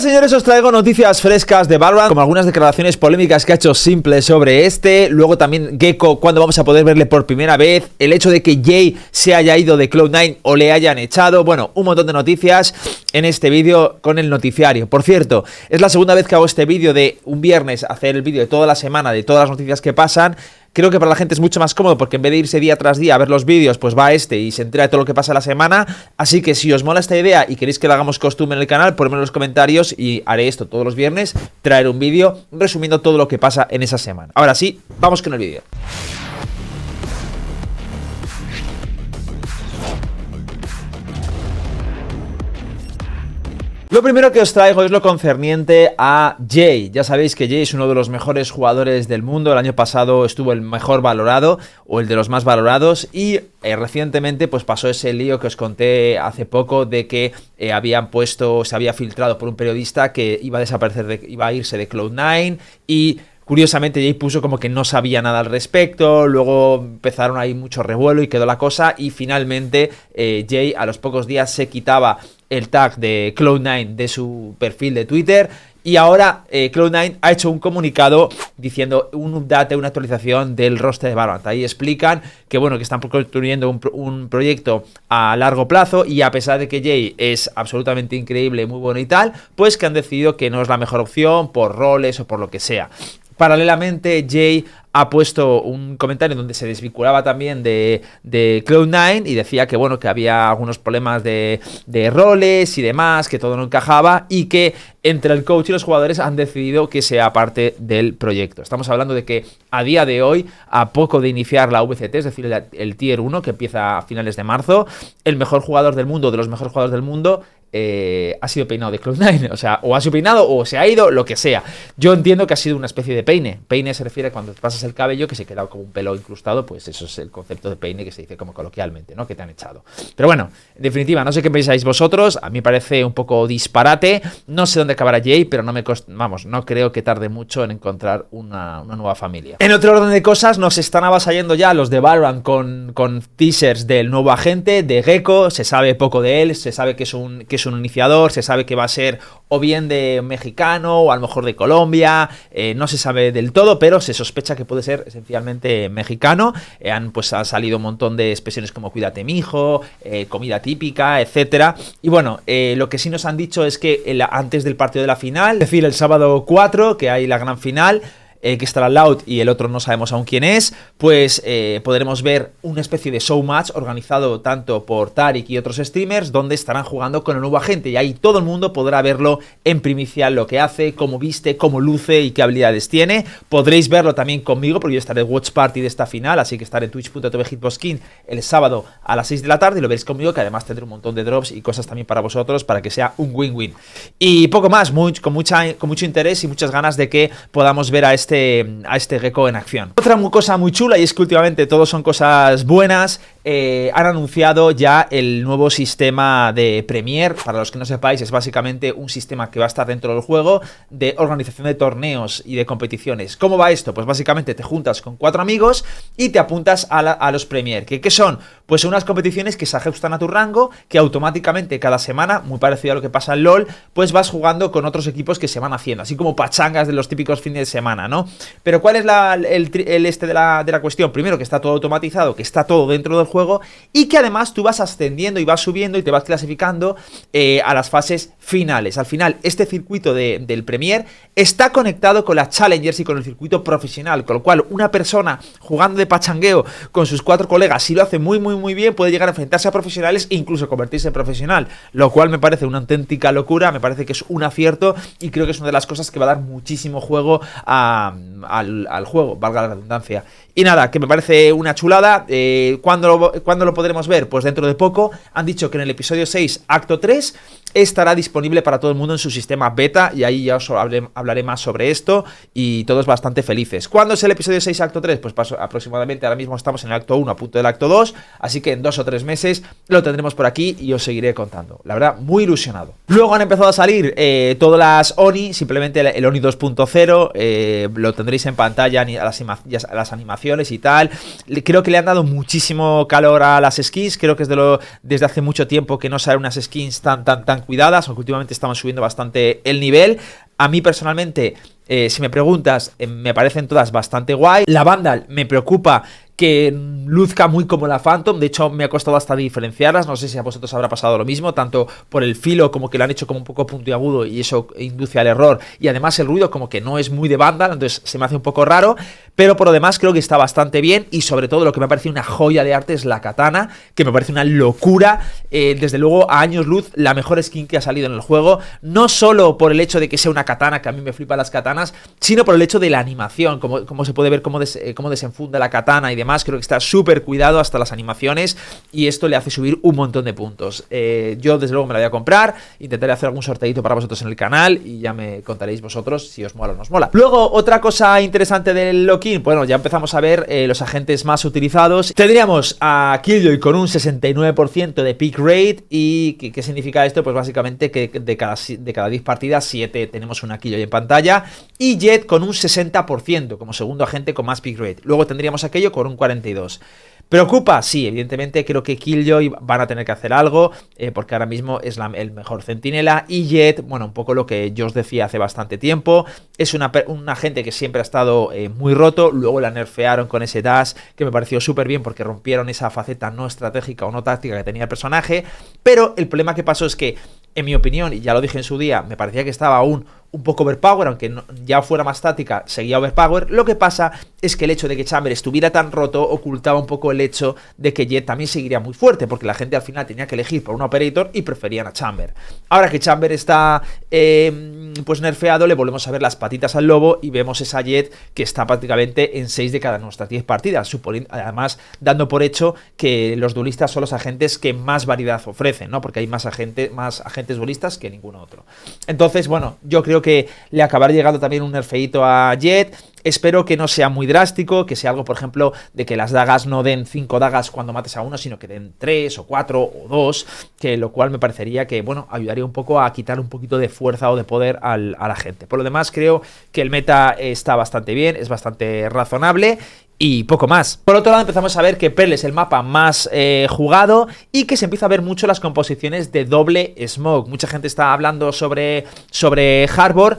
Buenas señores, os traigo noticias frescas de Valorant, como algunas declaraciones polémicas que ha hecho Simple sobre luego también Gecko, cuando vamos a poder verle por primera vez, el hecho de que Jay se haya ido de Cloud9 o le hayan echado, bueno, un montón de noticias en este vídeo con el noticiario. Por cierto, es la segunda vez que hago este vídeo de un viernes, hacer el vídeo de toda la semana, de todas las noticias que pasan. Creo que para la gente es mucho más cómodo porque en vez de irse día tras día a ver los vídeos, pues va y se entera de todo lo que pasa la semana. Así que si os mola esta idea y queréis que la hagamos costumbre en el canal, ponedmelo en los comentarios y haré esto todos los viernes, traer un vídeo resumiendo todo lo que pasa en esa semana. Ahora sí, vamos con el vídeo. Lo primero que os traigo es lo concerniente a Jay. Ya sabéis que Jay es uno de los mejores jugadores del mundo. El año pasado estuvo el mejor valorado o el de los más valorados y recientemente pues pasó ese lío que os conté hace poco de que se había filtrado por un periodista que iba a desaparecer, iba a irse de Cloud9 y curiosamente Jay puso como que no sabía nada al respecto, luego empezaron ahí mucho revuelo y quedó la cosa y finalmente Jay a los pocos días se quitaba el tag de Cloud9 de su perfil de Twitter y ahora Cloud9 ha hecho un comunicado diciendo un update, una actualización del roster de Valorant. Ahí explican que bueno, que están construyendo un proyecto a largo plazo y a pesar de que Jay es absolutamente increíble, muy bueno y tal, pues que han decidido que no es la mejor opción por roles o por lo que sea. Paralelamente, Jay ha puesto un comentario donde se desvinculaba también de Cloud9 y decía que bueno, que había algunos problemas de roles y demás, que todo no encajaba y que entre el coach y los jugadores han decidido que sea parte del proyecto. Estamos hablando de que a día de hoy, a poco de iniciar la VCT, es decir, el Tier 1 que empieza a finales de marzo, el mejor jugador del mundo, de los mejores jugadores del mundo, ha sido peinado de Cloud9, o sea, o ha sido peinado o se ha ido, lo que sea. Yo entiendo que ha sido una especie de peine. Peine se refiere a cuando te pasas el cabello que se queda como un pelo incrustado, pues eso es el concepto de peine que se dice como coloquialmente, ¿no? Que te han echado. Pero bueno, en definitiva, no sé qué pensáis vosotros, a mí me parece un poco disparate, no sé dónde acabará Jay, pero no creo que tarde mucho en encontrar una nueva familia. En otro orden de cosas, nos están avasallando ya los de Valorant con teasers del nuevo agente, de Gecko, se sabe poco de él, se sabe que es un iniciador, se sabe que va a ser o bien de mexicano o a lo mejor de Colombia, no se sabe del todo, pero se sospecha que puede ser esencialmente mexicano. Ha salido un montón de expresiones como cuídate mijo, comida típica, etcétera. Y bueno, lo que sí nos han dicho es que antes del partido de la final, es decir, el sábado 4, que hay la gran final, que estará Loud y el otro no sabemos aún quién es, pues podremos ver una especie de showmatch organizado tanto por Tarik y otros streamers donde estarán jugando con el nuevo agente y ahí todo el mundo podrá verlo en primicia, lo que hace, cómo viste, cómo luce y qué habilidades tiene. Podréis verlo también conmigo porque yo estaré en Watch Party de esta final, así que estaré en twitch.tv hitboxking el sábado a las 6 de la tarde y lo veréis conmigo, que además tendré un montón de drops y cosas también para vosotros para que sea un win-win. Y poco más, con mucho interés y muchas ganas de que podamos ver a este Gecko en acción. Otra cosa muy chula, y es que últimamente todo son cosas buenas, han anunciado ya el nuevo sistema de Premier. Para los que no sepáis, es básicamente un sistema que va a estar dentro del juego de organización de torneos y de competiciones. ¿Cómo va esto? Pues básicamente te juntas con 4 amigos y te apuntas a los Premier. ¿Qué son? Pues son unas competiciones que se ajustan a tu rango, que automáticamente cada semana, muy parecido a lo que pasa en LoL, pues vas jugando con otros equipos que se van haciendo, así como pachangas de los típicos fines de semana, ¿no? Pero ¿cuál es de la cuestión? Primero, que está todo automatizado, que está todo dentro del juego y que además tú vas ascendiendo y vas subiendo y te vas clasificando a las fases finales. Al final, este circuito del Premier está conectado con las Challengers y con el circuito profesional, con lo cual una persona jugando de pachangueo con sus 4 colegas, si lo hace muy bien, puede llegar a enfrentarse a profesionales e incluso convertirse en profesional, lo cual me parece una auténtica locura, me parece que es un acierto y creo que es una de las cosas que va a dar muchísimo juego al juego, valga la redundancia. Y nada, que me parece una chulada. ¿Cuándo lo podremos ver? Pues dentro de poco. Han dicho que en el episodio 6, acto 3, estará disponible para todo el mundo en su sistema beta y ahí ya os hablaré más sobre esto y todos bastante felices. ¿Cuándo es el episodio 6, acto 3? Pues aproximadamente ahora mismo estamos en el acto 1, a punto del acto 2, así que en 2 o 3 meses lo tendremos por aquí y os seguiré contando. La verdad, muy ilusionado. Luego han empezado a salir todas las ONI, simplemente el ONI 2.0, lo tendréis en pantalla a las animaciones y tal. Creo que le han dado muchísimo calor a las skins. Creo que es desde hace mucho tiempo que no salen unas skins tan cuidadas, aunque últimamente estamos subiendo bastante el nivel. A mí personalmente, si me preguntas, me parecen todas bastante guay. La Vandal me preocupa que luzca muy como la Phantom. De hecho, me ha costado hasta diferenciarlas. No sé si a vosotros habrá pasado lo mismo, tanto por el filo como que lo han hecho como un poco puntiagudo y eso induce al error. Y además el ruido como que no es muy de Vandal, entonces se me hace un poco raro. Pero por lo demás creo que está bastante bien. Y sobre todo lo que me parece una joya de arte es la katana, que me parece una locura. Desde luego, a años luz, la mejor skin que ha salido en el juego. No solo por el hecho de que sea una katana, que a mí me flipan las katanas, sino por el hecho de la animación, como se puede ver cómo desenfunda la katana y demás. Creo que está súper cuidado hasta las animaciones y esto le hace subir un montón de puntos. Yo desde luego me la voy a comprar, intentaré hacer algún sorteito para vosotros en el canal y ya me contaréis vosotros si os mola o no os mola. Luego, otra cosa interesante del Lock-in, bueno, ya empezamos a ver los agentes más utilizados. Tendríamos a Killjoy con un 69% de pick rate. ¿Y qué significa esto? Pues básicamente que de cada 10 partidas, 7 tenemos una Killjoy en pantalla, y Jett con un 60% como segundo agente con más pick rate. Luego tendríamos aquello con un 42%. ¿Preocupa? Sí, evidentemente creo que Killjoy van a tener que hacer algo, porque ahora mismo es el mejor centinela, y Jett, bueno, un poco lo que yo os decía hace bastante tiempo, es un agente que siempre ha estado muy roto. Luego la nerfearon con ese dash, que me pareció súper bien porque rompieron esa faceta no estratégica o no táctica que tenía el personaje, pero el problema que pasó es que, en mi opinión, y ya lo dije en su día, me parecía que estaba aún un poco overpower, aunque ya fuera más táctica, seguía overpower. Lo que pasa es que el hecho de que Chamber estuviera tan roto ocultaba un poco el hecho de que Jett también seguiría muy fuerte, porque la gente al final tenía que elegir por un operator y preferían a Chamber. Ahora que Chamber está pues nerfeado, le volvemos a ver las patitas al lobo y vemos esa Jett que está prácticamente en 6 de cada nuestras 10 partidas, además dando por hecho que los duelistas son los agentes que más variedad ofrecen, ¿no? Porque hay más agentes duelistas que ningún otro. Entonces, bueno, yo creo que le acabará llegando también un nerfeito a Jett. Espero que no sea muy drástico, que sea algo, por ejemplo, de que las dagas no den 5 dagas cuando mates a uno, sino que den 3 o 4 o 2, que lo cual me parecería que, bueno, ayudaría un poco a quitar un poquito de fuerza o de poder a la gente. Por lo demás, creo que el meta está bastante bien, es bastante razonable. Y poco más. Por otro lado, empezamos a ver que Pearl es el mapa más jugado y que se empieza a ver mucho las composiciones de doble smoke. Mucha gente está hablando sobre Harbor.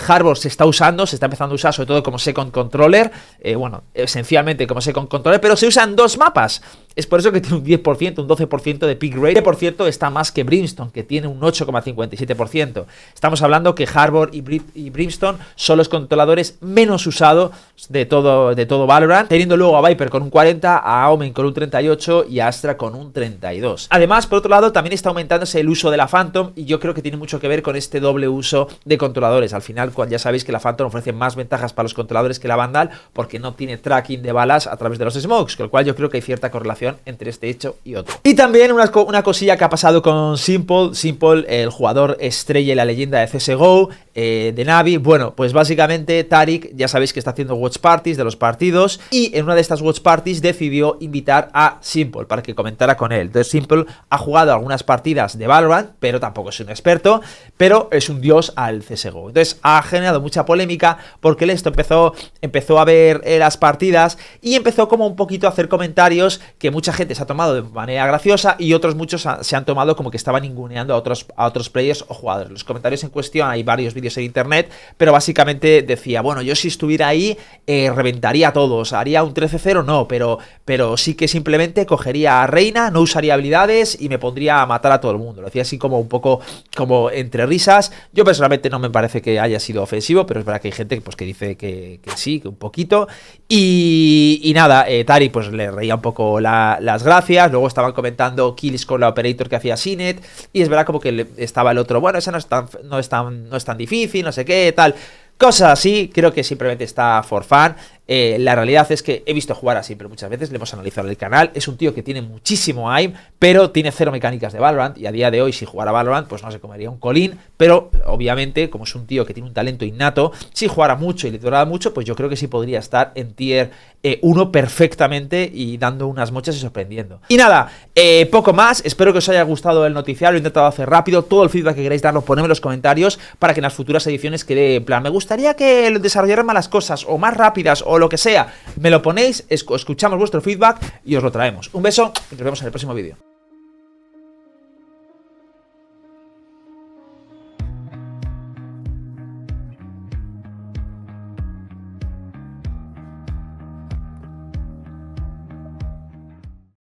Harbor se está empezando a usar sobre todo como second controller. Bueno, esencialmente como second controller, pero se usan dos mapas. Es por eso que tiene un 10%, un 12% de pick rate, que por cierto está más que Brimstone, que tiene un 8,57%. Estamos hablando que Harbor y Brimstone son los controladores menos usados de todo Valorant, teniendo luego a Viper con un 40%, a Omen con un 38% y a Astra con un 32%. Además, por otro lado, también está aumentándose el uso de la Phantom, y yo creo que tiene mucho que ver con este doble uso de controladores. Al final, ya sabéis que la Phantom ofrece más ventajas para los controladores que la Vandal, porque no tiene tracking de balas a través de los smokes, con lo cual yo creo que hay cierta correlación entre este hecho y otro. Y también una cosilla que ha pasado con Simple, el jugador estrella y la leyenda de CSGO, de Navi. Bueno, pues básicamente Tarik, ya sabéis que está haciendo watch parties de los partidos, y en una de estas watch parties decidió invitar a Simple para que comentara con él. Entonces Simple ha jugado algunas partidas de Valorant, pero tampoco es un experto, pero es un dios al CSGO. Entonces ha generado mucha polémica porque él empezó a ver las partidas y empezó como un poquito a hacer comentarios que mucha gente se ha tomado de manera graciosa, y otros muchos se han tomado como que estaban ninguneando a otros players o jugadores. Los comentarios en cuestión, hay varios vídeos en internet, pero básicamente decía, bueno, yo si estuviera ahí reventaría a todos, haría un 13-0, no, pero sí que simplemente cogería a Reina, no usaría habilidades y me pondría a matar a todo el mundo. Lo decía así como un poco como entre risas. Yo personalmente no me parece que haya sido ofensivo, pero es verdad que hay gente pues, que dice que sí, que un poquito. Y nada, Tari pues le reía un poco las gracias. Luego estaban comentando kills con la operator que hacía Sinet, y es verdad como que estaba el otro, bueno, esa no es tan difícil, no sé qué, tal. Cosas así, creo que simplemente está for fun. La realidad es que he visto jugar a Simple muchas veces, le hemos analizado en el canal. Es un tío que tiene muchísimo aim, pero tiene cero mecánicas de Valorant, y a día de hoy si jugara Valorant pues no se comería un colín. Pero obviamente, como es un tío que tiene un talento innato, si jugara mucho y le durara mucho, pues yo creo que sí podría estar en tier 1 perfectamente, y dando unas mochas y sorprendiendo. Y nada, poco más. Espero que os haya gustado el noticiario. Lo he intentado hacer rápido. Todo el feedback que queráis darnos, ponedme en los comentarios para que en las futuras ediciones quede en plan, me gustaría que desarrollaran más las cosas, o más rápidas, o o lo que sea, me lo ponéis, escuchamos vuestro feedback y os lo traemos. Un beso y nos vemos en el próximo vídeo.